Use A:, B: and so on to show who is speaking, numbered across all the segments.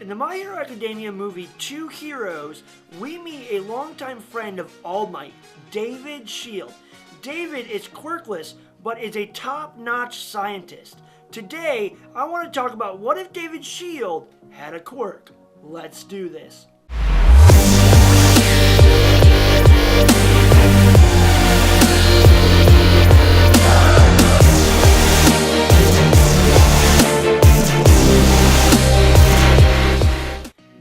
A: In the My Hero Academia movie Two Heroes, we meet a longtime friend of All Might, David Shield. David is quirkless, but is a top-notch scientist. Today, I want to talk about what if David Shield had a quirk. Let's do this.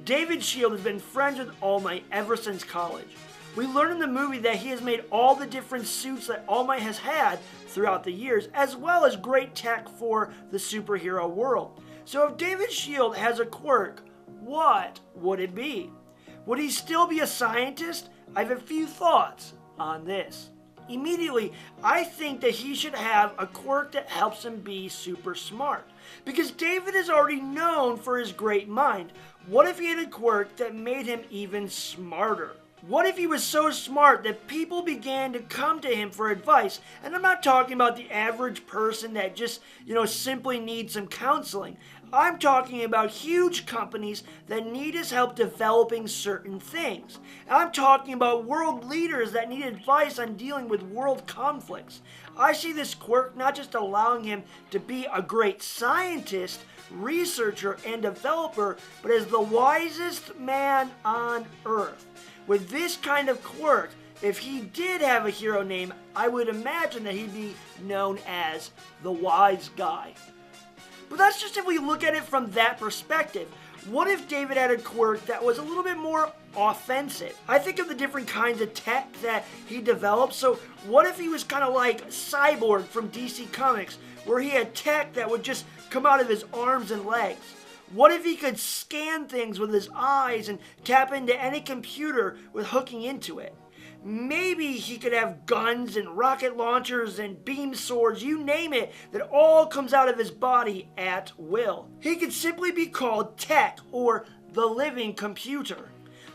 A: David Shield has been friends with All Might ever since college. We learn in the movie that he has made all the different suits that All Might has had throughout the years, as well as great tech for the superhero world. So if David Shield has a quirk, what would it be? Would he still be a scientist? I have a few thoughts on this. Immediately, I think that he should have a quirk that helps him be super smart. Because David is already known for his great mind. What if he had a quirk that made him even smarter? What if he was so smart that people began to come to him for advice? And I'm not talking about the average person that just, simply needs some counseling. I'm talking about huge companies that need his help developing certain things. And I'm talking about world leaders that need advice on dealing with world conflicts. I see this quirk not just allowing him to be a great scientist, researcher, and developer, but as the wisest man on earth. With this kind of quirk, if he did have a hero name, I would imagine that he'd be known as the Wise Guy. But that's just if we look at it from that perspective. What if David had a quirk that was a little bit more offensive? I think of the different kinds of tech that he developed. So what if he was kind of like Cyborg from DC Comics, where he had tech that would just come out of his arms and legs? What if he could scan things with his eyes and tap into any computer with hooking into it? Maybe he could have guns and rocket launchers and beam swords, you name it, that all comes out of his body at will. He could simply be called Tech, or the living computer.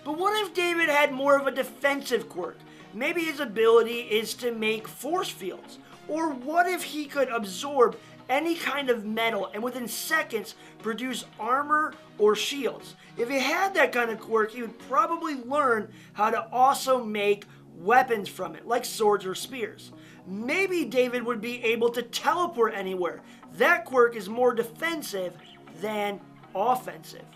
A: But what if David had more of a defensive quirk? Maybe his ability is to make force fields. Or what if he could absorb any kind of metal and within seconds produce armor or shields? If he had that kind of quirk, he would probably learn how to also make weapons from it, like swords or spears. Maybe David would be able to teleport anywhere. That quirk is more defensive than offensive.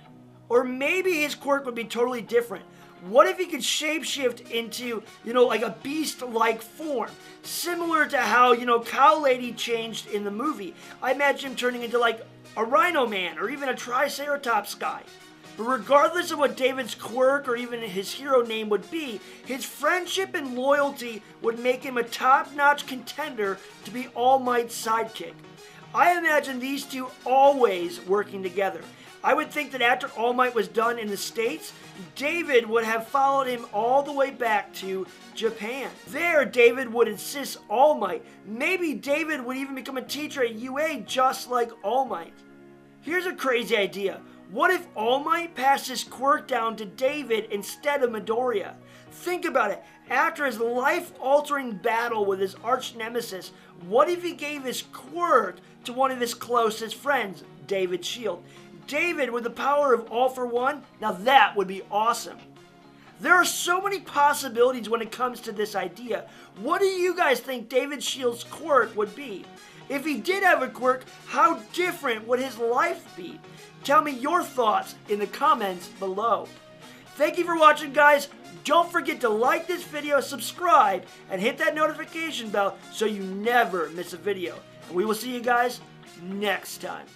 A: Or maybe his quirk would be totally different. What if he could shapeshift into, like a beast-like form? Similar to how, Cow Lady changed in the movie. I imagine him turning into like a Rhino Man or even a Triceratops guy. But regardless of what David's quirk or even his hero name would be, his friendship and loyalty would make him a top-notch contender to be All Might's sidekick. I imagine these two always working together. I would think that after All Might was done in the States, David would have followed him all the way back to Japan. There, David would assist All Might. Maybe David would even become a teacher at UA just like All Might. Here's a crazy idea. What if All Might passed his quirk down to David instead of Midoriya? Think about it. After his life-altering battle with his arch-nemesis, what if he gave his quirk to one of his closest friends, David Shield? David with the power of All for One? Now that would be awesome. There are so many possibilities when it comes to this idea. What do you guys think David Shield's quirk would be? If he did have a quirk, how different would his life be? Tell me your thoughts in the comments below. Thank you for watching, guys. Don't forget to like this video, subscribe, and hit that notification bell so you never miss a video. And we will see you guys next time.